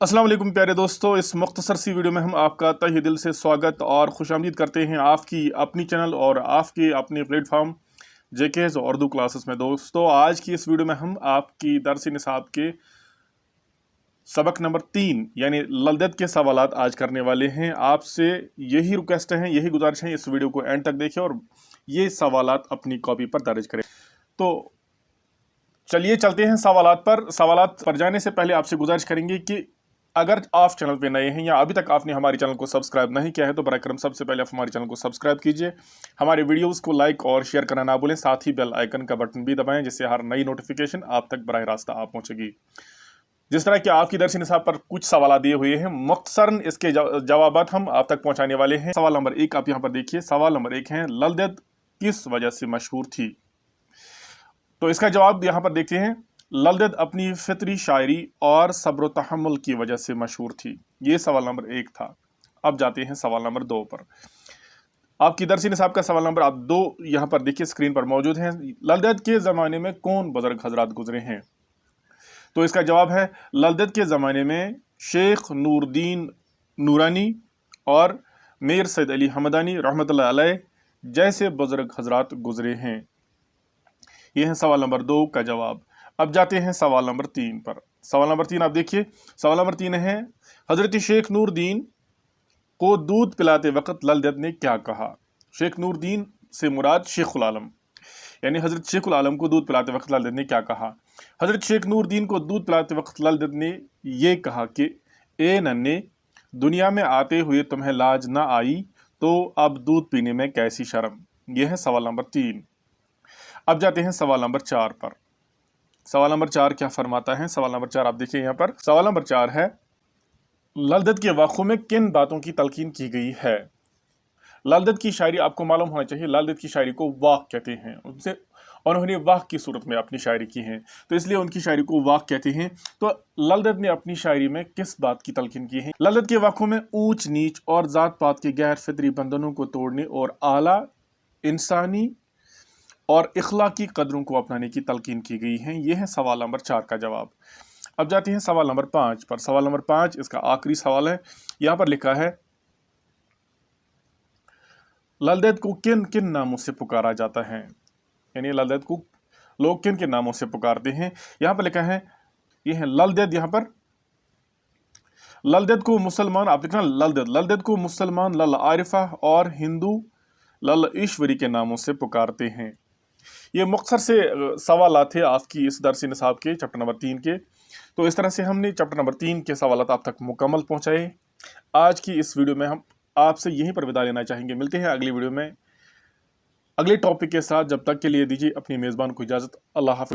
अस्सलाम वालेकुम प्यारे दोस्तों, इस मुख्तसर सी वीडियो में हम आपका तहे दिल से स्वागत और खुशामदीद करते हैं आपकी अपनी चैनल और आपके अपने प्लेटफॉर्म जेके उर्दू क्लासेस में। दोस्तों, आज की इस वीडियो में हम आपकी दरस निसाब के सबक नंबर 3 यानी लल्दत के सवालात आज करने वाले हैं। आपसे यही रिक्वेस्ट है, यही गुजारिश है, इस वीडियो को एंड तक देखें और ये सवालात अपनी कॉपी पर दर्ज करें। तो चलिए चलते हैं सवालात पर। सवालात पर जाने से पहले आपसे गुजारिश करेंगे कि अगर आप चैनल पे नए हैं या अभी तक आपने हमारे चैनल को सब्सक्राइब नहीं किया है तो बराए करम सबसे पहले आप हमारे चैनल को सब्सक्राइब कीजिए, हमारे वीडियोस को लाइक और शेयर करना ना भूलें, साथ ही बेल आइकन का बटन भी दबाएं जिससे हर नई नोटिफिकेशन आप तक बराह रास्ता आप पहुंचेगी। जिस तरह कि आपकी दरस निसाब पर कुछ सवाल दिए हुए हैं, मुख्तसरन इसके जवाबात हम आप तक पहुंचाने वाले हैं। सवाल नंबर 1 आप यहाँ पर देखिए। सवाल नंबर 1 है, लल्दत किस वजह से मशहूर थी? तो इसका जवाब यहाँ पर देखते हैं। लल्दत अपनी फितरी शायरी और सब्र तहम्मुल की वजह से मशहूर थी। ये सवाल नंबर 1 था। अब जाते हैं सवाल नंबर 2 पर। आपकी दरस निसाब का सवाल नंबर आप 2 यहाँ पर देखिए, स्क्रीन पर मौजूद है। लल्दत के ज़माने में कौन बुजुर्ग हजरात गुजरे हैं? तो इसका जवाब है, लल्दत के ज़माने में शेख नूरुद्दीन नूरानी और मीर सैयद अली हमदानी रहमतुल्लाह अलैह जैसे बुजुर्ग हजरात गुजरे हैं। यह है सवाल नंबर 2 का जवाब। अब जाते हैं सवाल नंबर 3 पर। सवाल नंबर 3 आप देखिए। सवाल नंबर 3 है, हजरत शेख नूरुद्दीन को दूध पिलाते वक्त लल्दत ने क्या कहा? शेख नूरुद्दीन से मुराद शेखुल आलम, यानी हजरत शेखुल आलम को दूध पिलाते वक्त लल्दत ने क्या कहा? हजरत शेख नूरुद्दीन को दूध पिलाते वक्त लल्दत ने ये कहा कि ए नन्हे, दुनिया में आते हुए तुम्हें लाज ना आई तो अब दूध पीने में कैसी शर्म। यह है सवाल नंबर 3। अब जाते हैं सवाल नंबर 4 पर। सवाल नंबर 4 क्या फरमाता है? सवाल नंबर 4 आप देखिए यहाँ पर। सवाल नंबर 4 है, लल्दत के वाक़ों में किन बातों की तलकीन की गई है? लल्दत की शायरी आपको मालूम होना चाहिए, लल्दत की शायरी को वाक़ कहते हैं। उन्होंने वाक़ की सूरत में अपनी शायरी की है, तो इसलिए उनकी शायरी को वाक़ कहते हैं। तो लल्दत ने अपनी शायरी में किस बात की तलकीन की है? लल्दत के वाक़ों में ऊंच नीच और ज़ात पात के गैर फितरी बंधनों को तोड़ने और आला इंसानी और इखलाकी कदरों को अपनाने की तलकीन की गई है। यह है सवाल नंबर 4 का जवाब। अब जाते हैं सवाल नंबर 5 पर। सवाल नंबर 5 इसका आखिरी सवाल है। यहाँ पर लिखा है, लल्दत को किन किन नामों से पुकारा जाता है? यानी लल्दत को लोग किन किन नामों से पुकारते हैं? यहाँ पर लिखा है, यह है लल्दत। यहाँ पर लल्दत को मुसलमान, आप लिखना लल्दत को मुसलमान लल आरिफा और हिंदू लल ईश्वरी के नामों से पुकारते हैं। ये मुख्तसर से सवाल थे आपकी इस दरस निसाब के चैप्टर नंबर 3 के। तो इस तरह से हमने चैप्टर नंबर 3 के सवाल आप तक मुकम्मल पहुंचाए। आज की इस वीडियो में हम आपसे यहीं पर विदा लेना चाहेंगे। मिलते हैं अगली वीडियो में अगले टॉपिक के साथ। जब तक के लिए दीजिए अपनी मेज़बान को इजाज़त। अल्लाह हाफ़िज़।